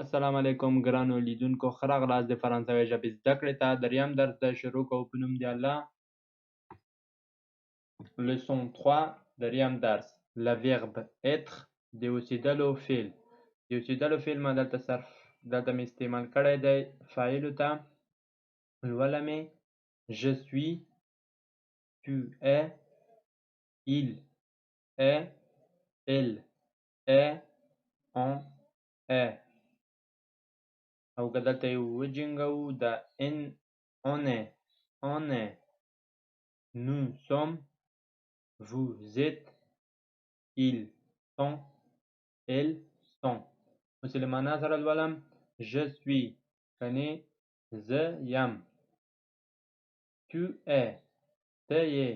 السلام علیکم ګرانو لیدونکو ښه راغلاست د فرانسوي ژبې زده کړې ته دریم درس د شروع کوو په نوم د الله. leçon 3 دریم درس le verbe être د اوسېدلو فعل. د اوسېدلو فعل ما دلته مې استعمال کړی دی فاعلو ته. لوله مې je suis, tu es, il est, elle est, on est. او که دلته یې وجنګوو د on est, nous sommes, vous êtes, ils sont, elles sont. اوس یې له معنا سره لولم. je suis کنې زه یم. tu es ته یې.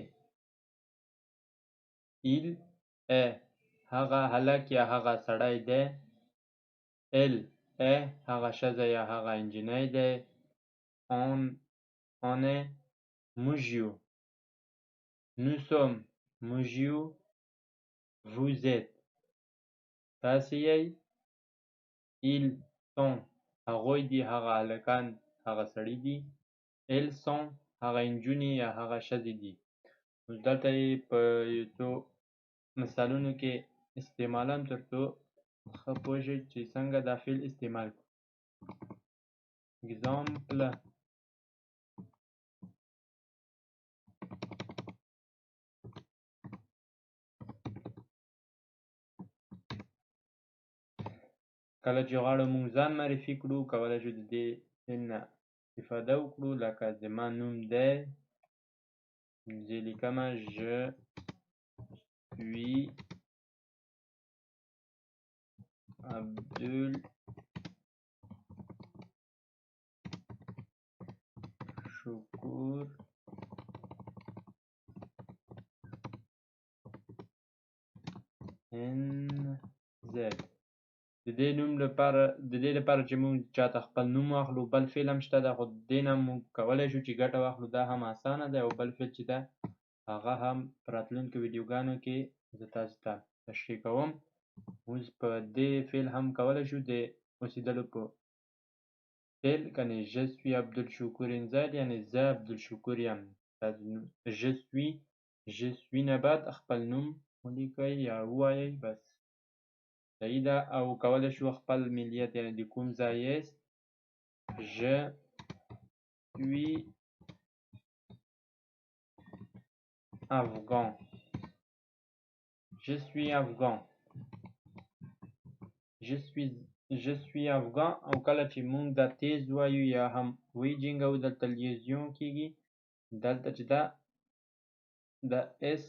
il est هغه هلک یا هغه سړی دی. elle est هغه ښځه یا هغه نجلۍ دی. on est موږ یو. nous sommes موږ یو. vous êtes تاسې یئ. ils sont هغوی دي هغه هلکان هغه سړي دي. elles sont هغه نجونې یا هغه ښځې دي. اوس دلته یې په یو څو مثالونو کې استعمالوم تر څو ښه پوه شئ چې څنګه دا فعل استعمال کړو. اگزامپل کله چې غواړو موږ ځان معرفي کړو کولی شو د دې فعل نه استفاده وکړو. لکه زما نوم دی، زه لیکمه je suis عبدالشکور NZ. د دې لپاره چې موږ چاته خپل نوم واخلو بل فعل هم شته ده، خو د دې نه موږ کولی شو چې ګټه واخلو. دا هم اسانه دی او بل فعل چې ده هغه هم په راتلونکو ویډیوګانو کې زه تاسو ته تشریح کوم. اوس په دې فعل هم کولی شو د اوسېدلو په فعل کنې je suis عبدالشکور NZ یعنې زه عبدالشکور یم. je suis نه بعد خپل نوم ولیکئ یا ووایئ بس صحیح ده. او کولی شو خپل ملیت یعنې د کوم ځای یاست. je suis afghan. je suis afghan. je suis afghan. او کله چې موږ دا تیز وایو یا هم ویجنګو دلته لیزیون کیږي. دلته چې دا د اس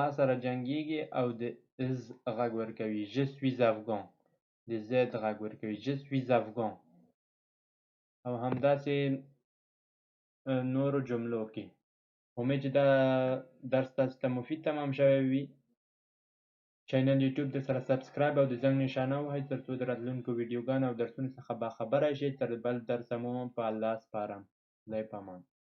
ا سره جنګیږي او د از غږ ورکوي. je suis afghan د زید غږ ورکوي. je suis afghan. او همداسې نورو جملو کې. امید چې دا درس تاسو ته مفید تمام شوی وي. چینل یوټیوب درسره سبسکرایب او د زنګ نشانه ووهئ تر څو د راتلونکو ویډیوګانو او درسونو څخه باخبره شئ. تر بل درسه مو په الله سپارم. خدای پامان.